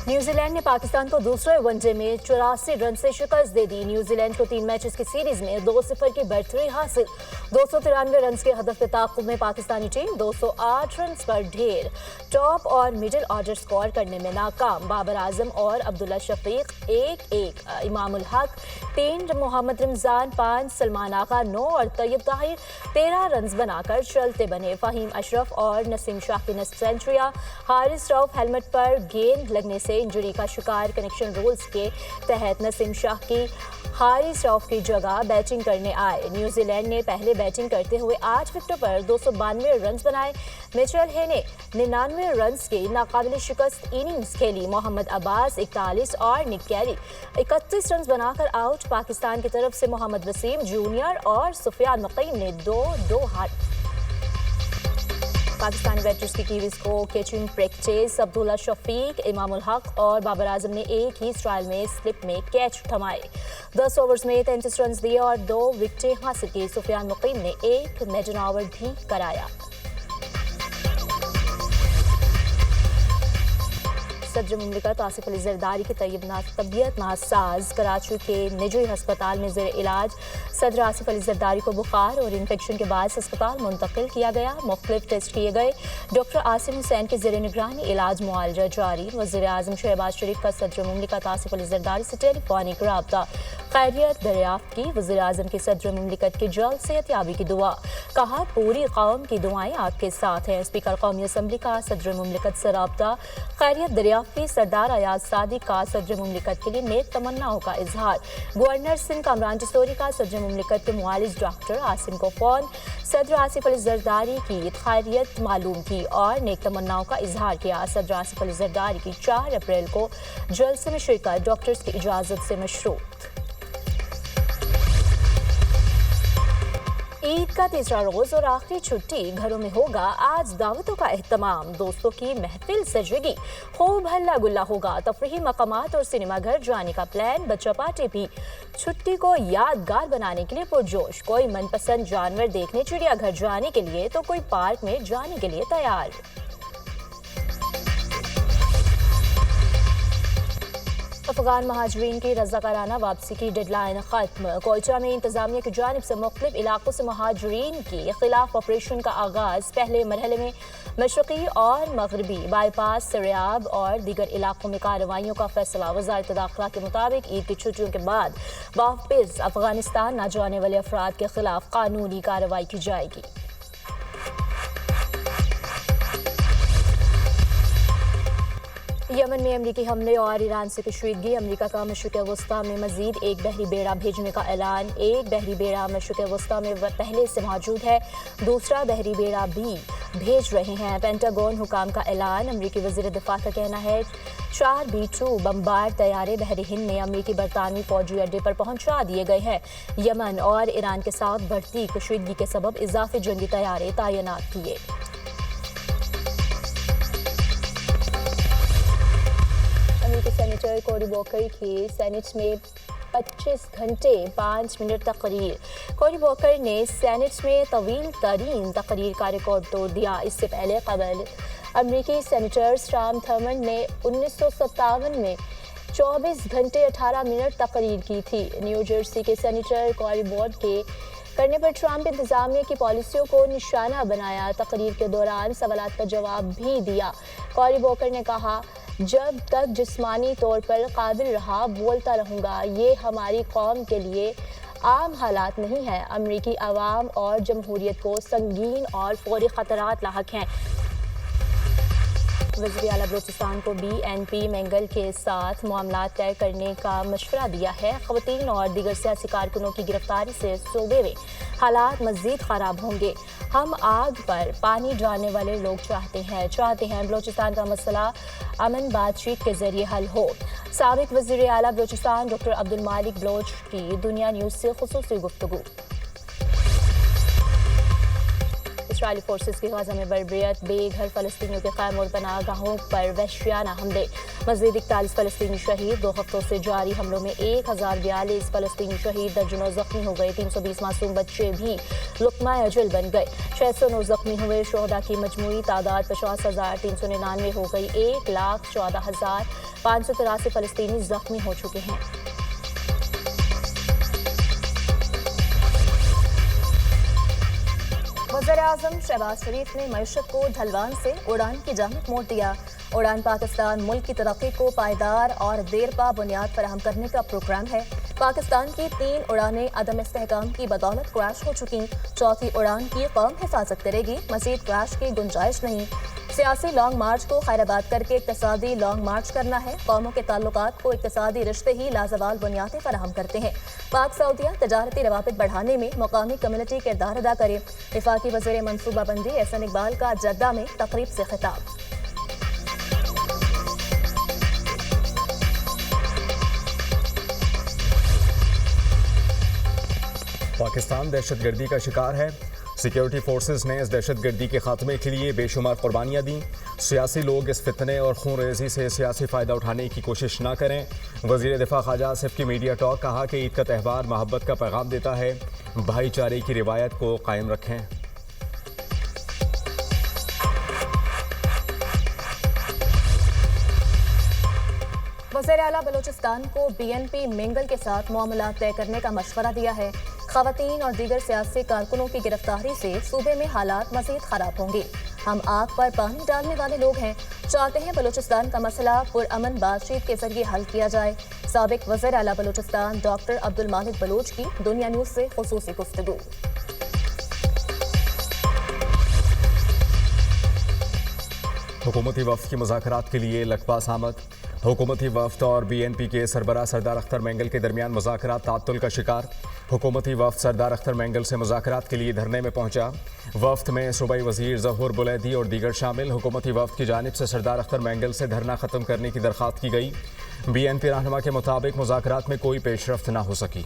New Zealand ने पाकिस्तान को दूसरे वनडे में 84 रन से शिकस्त दे दी। न्यूजीलैंड को 3 मैचेस की सीरीज में 2-0 की बढ़तरी हासिल। 293 रन के हदफ के ताक़ुब में पाकिस्तानी टीम 208 रन पर ढेर। टॉप और मिडिल ऑर्डर स्कोर करने में नाकाम। बाबर आजम और अब्दुल्ला शफीक 1-1, इमामुल हक 3, मोहम्मद रमजान 5, सलमान आगा 9 और तैयब ताहिर 13 रन बनाकर चलते बने। फहीम अशरफ और नसीम शाह की नस्ब सेंचुरियां। हारिस रऊफ हेलमेट पर गेंद लगने से इंजरी का शिकार। कनेक्शन रूल्स के तहत नसीम शाह की हारिस रऊफ की जगह बैटिंग करने आए। न्यूजीलैंड ने पहले बैटिंग करते हुए 8 विकेटों पर 292 रन बनाए। मिचेल हे ने 99 रन की नाकाबिल शिकस्त इनिंग्स खेली। मोहम्मद अब्बास 41 और निक कैरी 31 रन बनाकर आउट। पाकिस्तान की तरफ से मोहम्मद वसीम जूनियर और सुफियान मुकीम ने 2-2 हार। पाकिस्तानी बैटर्स की कीवीज को कैचिंग प्रैक्टिस। अब्दुल्ला शफीक, इमामुल हक और बाबर आजम ने एक ही स्टाइल में स्लिप में कैच थमाए। 10 ओवर्स में 33 रन दिए और 2 विकेटें हासिल की। सुफियान मुकीम ने एक मेडन ओवर भी कराया। सदर मुमलिकत आसिफ अली जरदारी की तबीयत नासाज। कराची के निजी हस्पताल में जेर इलाज सदर आसिफ अली जरदारी को बुखार और इन्फेक्शन के बाद अस्पताल मुंतकिल किया गया। मुख्तलिफ टेस्ट किए गए। डॉक्टर आसिम हुसैन के जेर निगरानी इलाज मुआलजा जारी। वज़ीर आज़म शहबाज शरीफ का सदर मुमलिकत आसिफ अली जरदारी से टेलीफोनिक राब्ता। खैरियत दरियाफ्त की। वज़ीर आज़म की सदर मुमलिकत की जल्द सेहतयाबी की दुआ। कहा पूरी कौम की दुआएं आपके साथ हैं। स्पीकर कौमी असम्बली का सदर मुमलिकत से राब्ता। खैरियत दरियाफ्त सरदार अयाज सादिक का सदर मुमलिकत के लिए नेक तमन्नाओं का इजहार। गवर्नर सिंध कामरान चिस्तोरी का सदर मुमलिकत के मुआलिज डॉक्टर आसिम को फोन। सदर आसिफ अली जरदारी की खैरियत मालूम की और नेक तमन्नाओं का इजहार किया। सदर आसिफ अली जरदारी की 4 अप्रैल को जलसे में शिरकत डॉक्टर्स की इजाजत से मशरूत। ईद का तीसरा रोज और आखिरी छुट्टी घरों में होगा आज दावतों का एहतमाम। दोस्तों की महफिल सजेगी। खूब हल्ला गुल्ला होगा। तफरीही मकामात और सिनेमाघर जाने का प्लान। बच्चा पार्टी भी छुट्टी को यादगार बनाने के लिए पुरजोश। कोई मनपसंद जानवर देखने चिड़ियाघर जाने के लिए तो कोई पार्क में जाने के लिए तैयार। अफगान महाजरीन की रज़ाकाराना वापसी की डेडलाइन खत्म। कोयटा में इंतजामिया की जानिब से मुख्तलिफ इलाकों से महाजरीन के खिलाफ ऑपरेशन का आगाज। पहले मरहले में मशरक़ी और मगरबी बाईपास, सरियाब और दीगर इलाकों में कार्रवाइयों का फैसला। वज़ारत दाखिला के मुताबिक ईद की छुट्टियों के बाद वापस अफगानिस्तान न जाने वाले अफराद के खिलाफ कानूनी कार्रवाई की जाएगी। यमन में अमरीकी हमले और ईरान से कशीदगी। अमरीका का मशरिक़ वस्ता में मजीद एक बहरी बेड़ा भेजने का ऐलान। एक बहरी बेड़ा मशरिक़ वस्ता में पहले से मौजूद है। दूसरा बहरी बेड़ा भी भेज रहे हैं। पेंटागन हुकाम का ऐलान। अमरीकी वज़ीर दिफा का कहना है 4 B-2 बमबार तैयारे बहरी हिंद में अमरीकी बरतानवी फौजी अड्डे पर पहुंचा दिए गए हैं। यमन और ईरान के साथ बढ़ती कशीदगी के सबब इजाफी जंगी तैयारे तैनात किए। अमेरिकी सेनेटर कोरी बूकर की सेनेट में 25 घंटे 5 मिनट तकरीर। कोरी बूकर ने सेनेट में तवील तरीन तकरीर का रिकॉर्ड तोड़ दिया। इससे पहले कबल अमेरिकी सेनेटर स्टाम थर्मन ने 1957 में 24 घंटे 18 मिनट तकरीर की थी। न्यू जर्सी के सेनेटर कोरी बूकर के करने पर ट्रंप इंतजामिया की पॉलिसियों को निशाना बनाया। तकरीर के दौरान सवालात का जवाब भी दिया। कोरी बूकर ने कहा जब तक जिस्मानी तौर पर काबिल रहा बोलता रहूँगा। ये हमारी कौम के लिए आम हालात नहीं है। अमरीकी अवाम और जमहूरियत को संगीन और फौरी ख़तरात लाहक हैं। वज़ीर आला बलूचिस्तान को BNP मैंगल के साथ मामला तय करने का मशवरा दिया है। ख़वातीन और दीगर सियासी कारकुनों की गिरफ्तारी से सूबे में हालात मज़ीद ख़राब होंगे। हम आग पर पानी डालने वाले लोग चाहते हैं बलूचिस्तान का मसला अमन बातचीत के जरिए हल हो। साबिक़ वज़ीर आला बलूचिस्तान डॉक्टर अब्दुल मालिक बलोच की दुनिया न्यूज़ से ख़ुसूसी गुफ्तगू। इसराइली फोर्सेस की गाजा में बर्बरियत, बेघर फलस्तीनियों के क़याम और पनाहगाहों पर वहशियाना हमले, मज़ीद 41 फलस्तीनी शहीद। 2 हफ्तों से जारी हमलों में 1042 फलस्तीनी शहीद, दर्जनों जख्मी हो गए। 320 मासूम बच्चे भी लुक़मा अजल बन गए। 609 जख्मी हुए। शोहदा की मजमूई तादाद 50,399 हो गई। 1,14,583 फलस्तीनी जख्मी हो चुके हैं। वज़ीर-ए-आज़म शहबाज शरीफ ने मईशत को ढलवान से उड़ान की जानिब मोड़ दिया। उड़ान पाकिस्तान मुल्क की तरक्की को पायदार और देरपा बुनियाद फराहम करने का प्रोग्राम है। पाकिस्तान की 3 उड़ानें अदम इस्तेहकाम की बदौलत क्रैश हो चुकी। चौथी उड़ान की कौम हिफाजत करेगी, मजीद क्रैश की गुंजाइश नहीं। सियासी लॉन्ग मार्च को खैराबाद करके इक्तिसादी लॉन्ग मार्च करना है। कौमों के ताल्लुकात को इक्तिसादी रिश्ते ही लाजवाल बुनियादें फराहम करते हैं। पाक सऊदिया तजारती रवाबित बढ़ाने में मुकामी कम्युनिटी किरदार अदा करे। वफाकी वज़ीर मनसूबाबंदी एहसन इकबाल का जद्दा में तकरीब से खिताब। पाकिस्तान दहशतगर्दी का शिकार है। सिक्योरिटी फोर्सेस ने इस दहशतगर्दी के खात्मे के लिए बेशुमार कुर्बानियाँ दी। सियासी लोग इस फितने और खून रेजी से सियासी फ़ायदा उठाने की कोशिश न करें। वज़ीर दिफा ख्वाजा आसिफ की मीडिया टॉक, कहा कि ईद का त्यौहार मोहब्बत का पैगाम देता है, भाईचारे की रिवायत को कायम रखें। वज़ीर आला बलूचिस्तान को BNP मेंगल के साथ मामला तय करने का मशवरा दिया है। ख़वातीन और दीगर सियासी कारकुनों की गिरफ्तारी से सूबे में हालात मज़ीद ख़राब होंगे। हम आग पर पानी डालने वाले लोग हैं, चाहते हैं बलूचिस्तान का मसला पुरअमन बातचीत के जरिए हल किया जाए। साबिक वज़ीर आला बलूचिस्तान डॉक्टर अब्दुल मालिक बलूच की दुनिया न्यूज़ से ख़ुसूसी गुफ्तगू। हुकूमती वफ़द की मुज़ाकरात के लिए लकपास आमद। हुकूमती वफ़द और BNP के सरबराह सरदार अख्तर मेंगल के दरमियान मुज़ाकरात ताअत्तुल का शिकार। हुकूमती वफ़द सरदार अख्तर मेंगल से मुज़ाकरात के लिए धरने में पहुंचा। वफ़द में सूबाई वज़ीर ज़हूर बुलैदी और दीगर शामिल। हुकूमती वफ़द की जानिब से सरदार अख्तर मेंगल से धरना ख़त्म करने की दरख्वास्त की गई। BNP रहनुमा के मुताबिक मुज़ाकरात में कोई पेशरफ्त न हो सकी।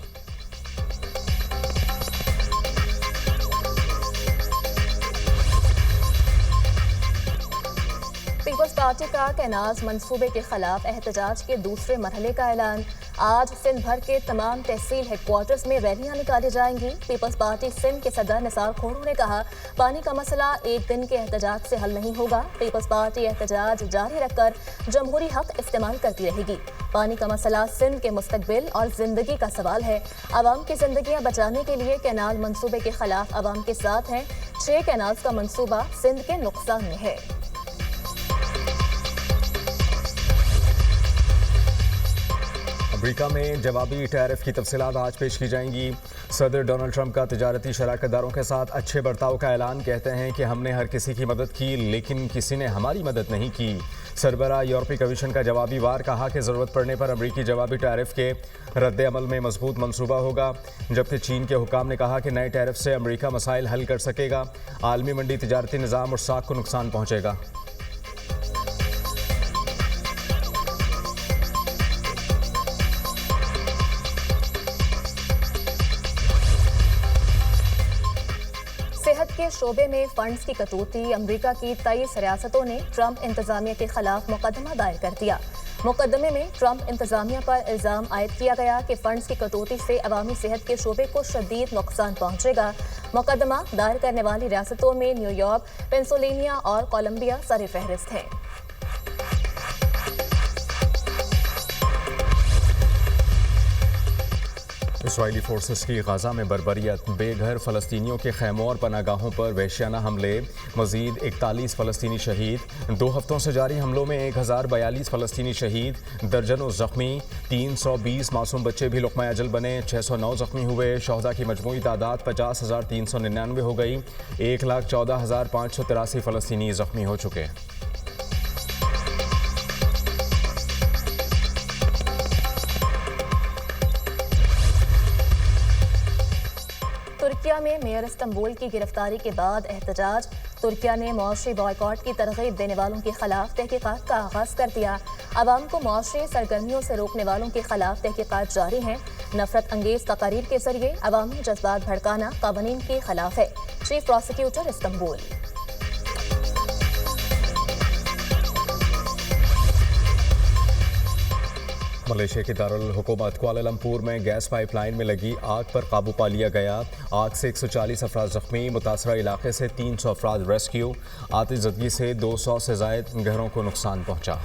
पीपल्स पार्टी का कैनाज मंसूबे के खिलाफ एहतजाज के दूसरे मरहले का ऐलान। आज सिंध भर के तमाम तहसील हेडक्वार्टर्स में रैलियां निकाली जाएंगी। पीपल्स पार्टी सिंध के सदर निसार खोड़ू ने कहा, पानी का मसला एक दिन के एहतजाज से हल नहीं होगा। पीपल्स पार्टी एहतजाज जारी रखकर जमहूरी हक इस्तेमाल करती रहेगी। पानी का मसला सिंध के मुस्तकबिल और जिंदगी का सवाल है। आवाम की जिंदगियां बचाने के लिए कैनाल मंसूबे के खिलाफ आवाम के साथ हैं। 6 कैनाल का मंसूबा सिंध के नुकसान में है। अमेरिका में जवाबी टैरिफ की तफसीलात आज पेश की जाएंगी। सदर डोनाल्ड ट्रंप का तिजारती शराकतदारों के साथ अच्छे बर्ताव का ऐलान। कहते हैं कि हमने हर किसी की मदद की, लेकिन किसी ने हमारी मदद नहीं की। सरबराह यूरोपीय कमीशन का जवाबी वार, कहा कि ज़रूरत पड़ने पर अमरीकी जवाबी टैरिफ के रद्द अमल में मजबूत मनसूबा होगा। जबकि चीन के हुकाम ने कहा कि नए टैरिफ से अमरीका मसाइल हल कर सकेगा। आलमी मंडी तिजारती निज़ाम और साख को नुकसान पहुँचेगा। सेहत के शोबे में फंड्स की कटौती। अमरीका की 23 रियासतों ने ट्रंप इंतजामिया के खिलाफ मुकदमा दायर कर दिया। मुकदमे में ट्रंप इंतजामिया पर इल्ज़ाम आयद किया गया कि फंड्स की कटौती से अवामी सेहत के शोबे को शदीद नुकसान पहुंचेगा। मुकदमा दायर करने वाली रियासतों में न्यूयॉर्क, पेंसिल्वेनिया और कोलंबिया सर फहरिस्त हैं। इसराइली फोर्सेस की गाजा में बर्बरियत, बेघर फ़लस्तीनियों के खैमों और पनागाहों पर वहशियाना हमले, मज़ीद 41 फ़लस्तीनी शहीद। 2 हफ्तों से जारी हमलों में 1042 फ़लस्तीनी शहीद, दर्जनों ज़ख्मी। 320 मासूम बच्चे भी लुक़मा अजल बने। 609 ज़ख्मी हुए। शोहदा की मजमूई तादाद 50,399 हो गई। 1,14,583 फ़लस्तीनी ज़ख्मी हो चुके। तुर्किया में मेयर इस्तांबुल की गिरफ्तारी के बाद एहतजाज। तुर्किया ने मुआशी बॉयकॉट की तरगीब देने वालों के खिलाफ तहकीकात का आगाज कर दिया। अवाम को मुआशी सरगर्मियों से रोकने वालों के खिलाफ तहकीकात जारी हैं। नफरत अंगेज तकारीर के जरिए अवामी जज्बात भड़काना कानून के खिलाफ है। Chief prosecutor Istanbul. मलेशिया की दारुल हुकूमत कुआलालंपुर में गैस पाइपलाइन में लगी आग पर काबू पा लिया गया। आग से 140 अफराद जख्मी, मुतासरा इलाके से 300 अफराद रेस्क्यू। आतिशज़दगी से 200 से ज़ायद घरों को नुकसान पहुंचा।